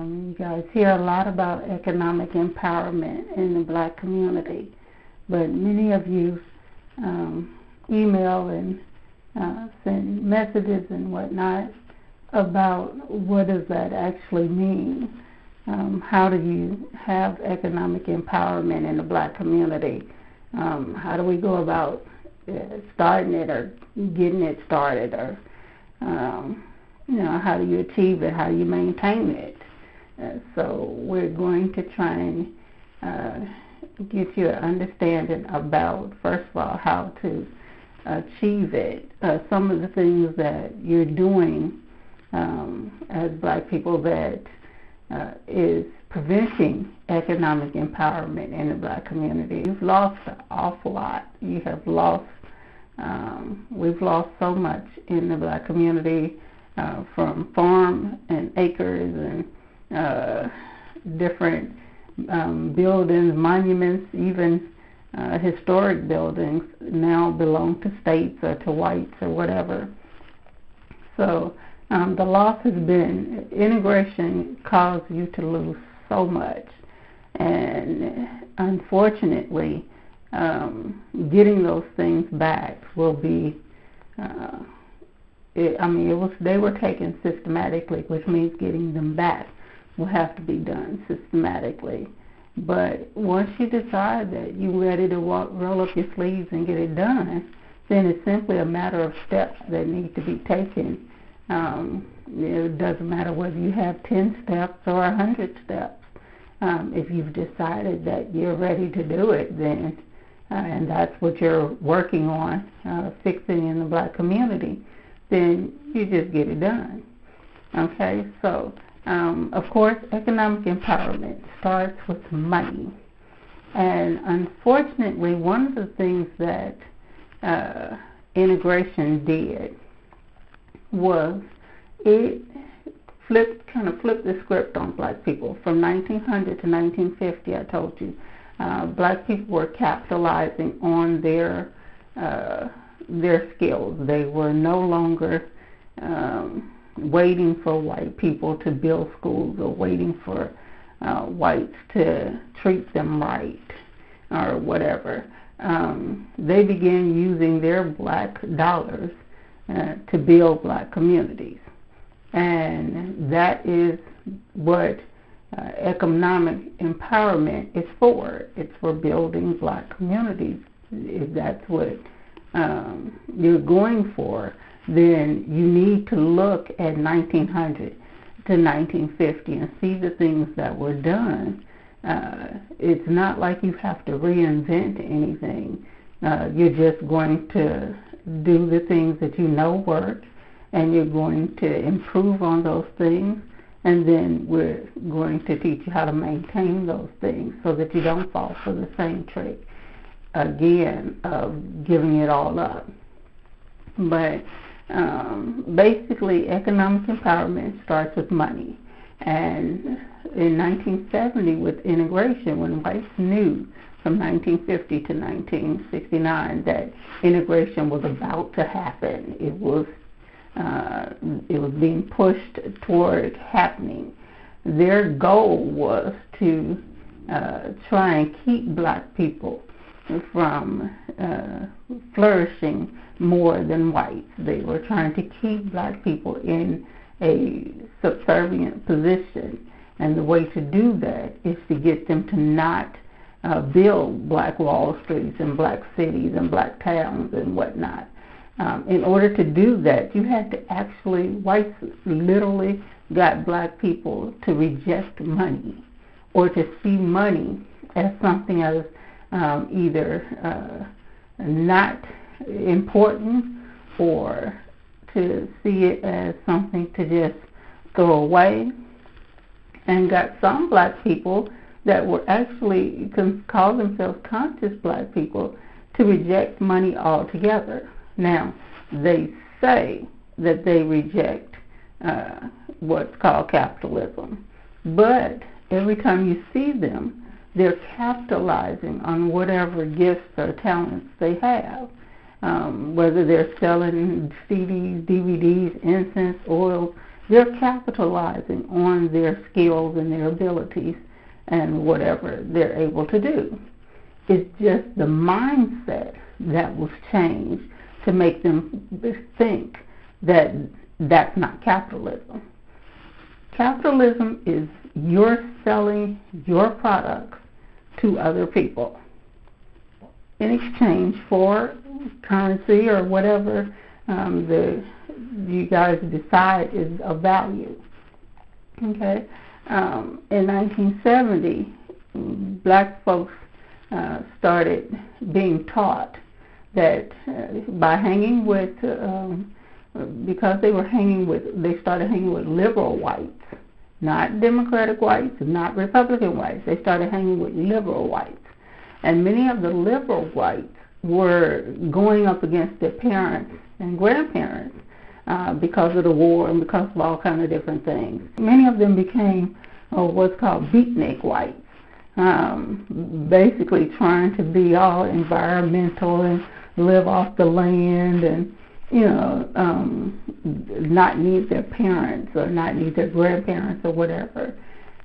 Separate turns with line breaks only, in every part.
You guys hear a lot about economic empowerment in the black community, but many of you email and send messages and whatnot about what does that actually mean. How do you have economic empowerment in the black community? How do we go about starting it or getting it started, or how do you achieve it? How do you maintain it? So we're going to try and get you an understanding about, first of all, how to achieve it. Some of the things that you're doing as black people that is preventing economic empowerment in the black community. You've lost an awful lot. You have lost, we've lost so much in the black community, from farm and acres and different buildings, monuments, even historic buildings now belong to states or to whites or whatever. So the loss has been, integration caused you to lose so much, and unfortunately getting those things back will be they were taken systematically, which means getting them back will have to be done systematically. But once you decide that you're ready to roll up your sleeves and get it done, then it's simply a matter of steps that need to be taken. It doesn't matter whether you have 10 steps or 100 steps. If you've decided that you're ready to do it, then and that's what you're working on, fixing in the black community, then you just get it done. Okay, so of course, economic empowerment starts with money. And unfortunately, one of the things that integration did was it kind of flipped the script on black people. From 1900 to 1950, I told you, black people were capitalizing on their skills. They were no longer waiting for white people to build schools or waiting for whites to treat them right or whatever. They began using their black dollars to build black communities. And that is what economic empowerment is for. It's for building black communities. If that's what you're going for, then you need to look at 1900 to 1950 and see the things that were done. It's not like you have to reinvent anything. You're just going to do the things that you know work, and you're going to improve on those things, and then we're going to teach you how to maintain those things so that you don't fall for the same trick again of giving it all up. But basically, economic empowerment starts with money. And in 1970, with integration, when whites knew from 1950 to 1969 that integration was about to happen, it was being pushed toward happening. Their goal was to try and keep black people from flourishing more than whites. They were trying to keep black people in a subservient position, and the way to do that is to get them to not build black Wall Streets and black cities and black towns and whatnot. In order to do that, you had to actually, whites literally got black people to reject money or to see money as something as either not important or to see it as something to just throw away, and got some black people that were actually call themselves conscious black people to reject money altogether. Now, they say that they reject what's called capitalism, but every time you see them, they're capitalizing on whatever gifts or talents they have. Whether they're selling CDs, DVDs, incense, oils, They're capitalizing on their skills and their abilities and whatever they're able to do. It's just the mindset that was changed to make them think that that's not capitalism. Capitalism is you're selling your products to other people in exchange for currency or whatever you guys decide is of value. Okay? In 1970, black folks started being taught that by hanging with, because they started hanging with liberal whites, not Democratic whites, not Republican whites. They started hanging with liberal whites. And many of the liberal whites were going up against their parents and grandparents because of the war and because of all kinds of different things. Many of them became what's called beatnik whites, basically trying to be all environmental and live off the land and, not need their parents or not need their grandparents or whatever.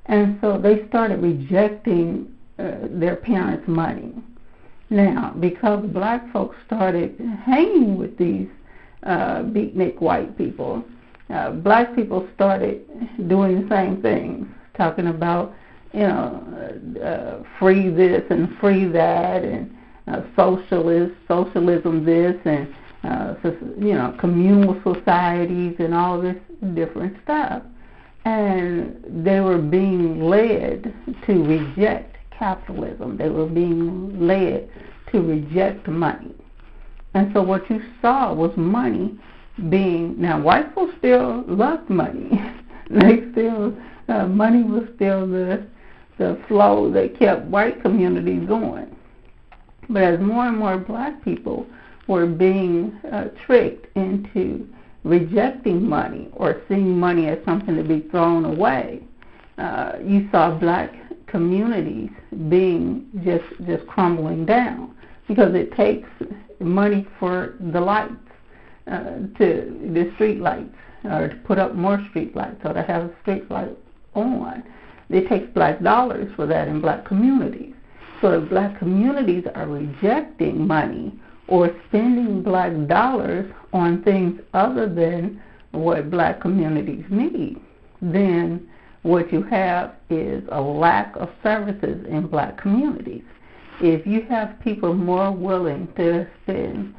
And so they started rejecting their parents' money. Now, because black folks started hanging with these beatnik white people, black people started doing the same things, talking about, free this and free that, and socialism this, and communal societies and all this different stuff. And they were being led to reject capitalism. They were being led to reject money. And so what you saw was money being, now white folks still loved money. They still, money was still the flow that kept white communities going. But as more and more black people were being tricked into rejecting money or seeing money as something to be thrown away, you saw black communities being just crumbling down, because it takes money for the lights, to the street lights, or to put up more street lights, or to have street lights on. It takes black dollars for that in black communities. So if black communities are rejecting money or spending black dollars on things other than what black communities need, then what you have is a lack of services in black communities. If you have people more willing to spend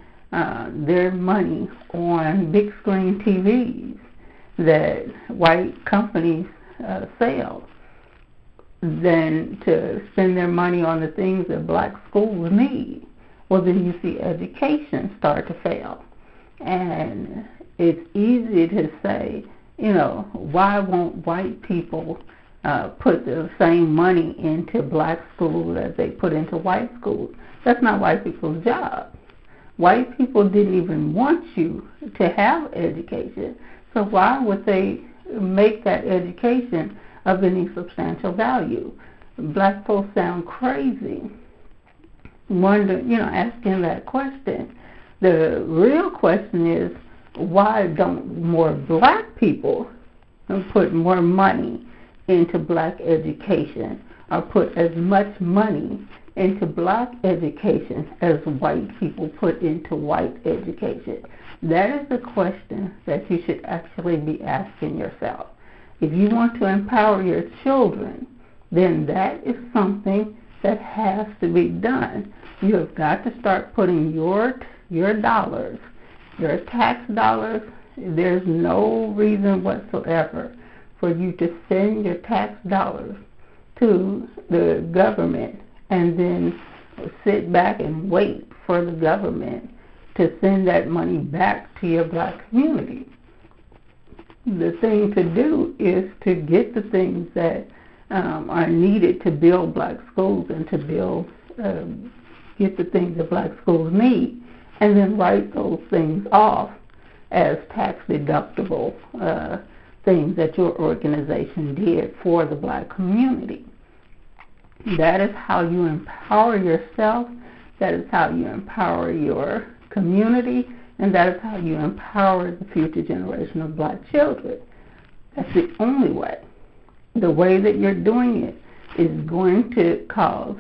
their money on big screen TVs that white companies sell than to spend their money on the things that black schools need, well, then you see education start to fail. And it's easy to say, why won't white people put the same money into black schools as they put into white schools? That's not white people's job. White people didn't even want you to have education, so why would they make that education of any substantial value? Black folks sound crazy asking that question. The real question is, why don't more black people put more money into black education, or put as much money into black education as white people put into white education? That is the question that you should actually be asking yourself. If you want to empower your children, then that is something that has to be done. You have got to start putting your dollars, your tax dollars. There's no reason whatsoever for you to send your tax dollars to the government and then sit back and wait for the government to send that money back to your black community. The thing to do is to get the things that are needed to build black schools and to get the things that black schools need, and then write those things off as tax deductible things that your organization did for the black community. That is how you empower yourself, that is how you empower your community, and that is how you empower the future generation of black children. That's the only way. The way that you're doing it is going to cause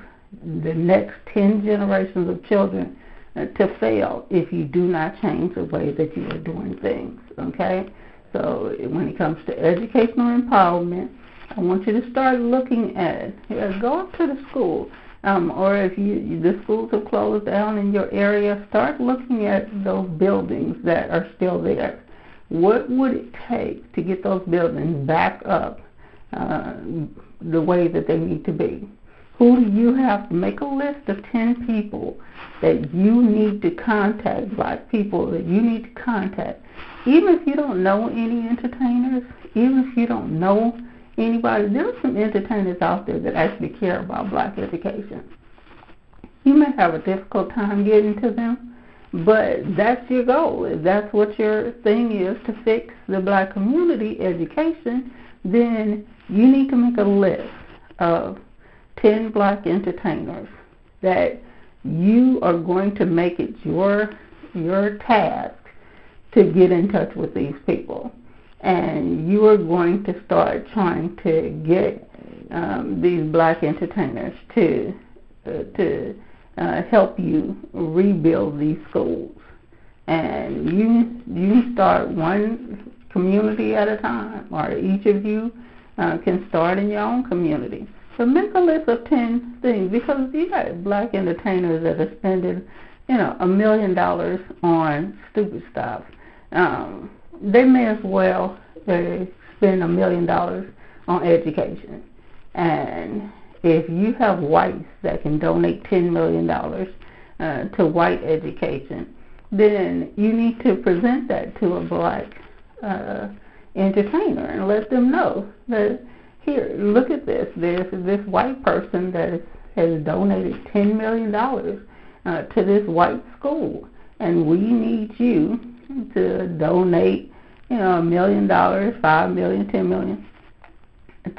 the next 10 generations of children to fail if you do not change the way that you are doing things, okay? So when it comes to educational empowerment, I want you to start looking at, go up to the school, or if the schools have closed down in your area, start looking at those buildings that are still there. What would it take to get those buildings back up the way that they need to be? Who do you have to make a list of 10 people that you need to contact, black people that you need to contact? Even if you don't know any entertainers, even if you don't know anybody, there are some entertainers out there that actually care about black education. You may have a difficult time getting to them, but that's your goal. If that's what your thing is, to fix the black community education, then you need to make a list of 10 black entertainers that you are going to make it your task to get in touch with these people. And you are going to start trying to get these black entertainers to help you rebuild these schools. And you start one community at a time, or each of you can start in your own community. So make a list of 10 things, because you got black entertainers that are spending, $1 million on stupid stuff. They may as well spend $1 million on education. And if you have whites that can donate $10 million to white education, then you need to present that to a black entertainer and let them know that, here, look at this. There's this white person that has donated $10 million to this white school, and we need you to donate, $1 million, $5 million, $10 million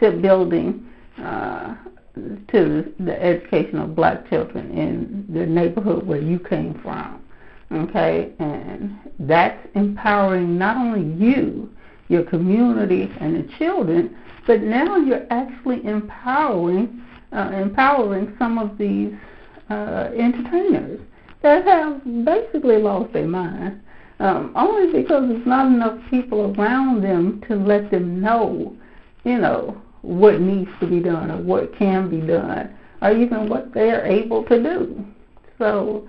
to building to the education of black children in the neighborhood where you came from. Okay, and that's empowering not only you, your community, and the children, but now you're actually empowering some of these entertainers that have basically lost their mind, only because there's not enough people around them to let them know, what needs to be done or what can be done, or even what they're able to do. So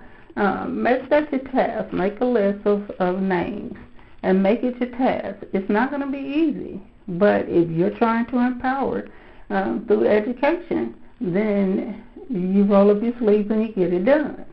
make that your task. Make a list of names and make it your task. It's not going to be easy, but if you're trying to empower through education, then you roll up your sleeves and you get it done.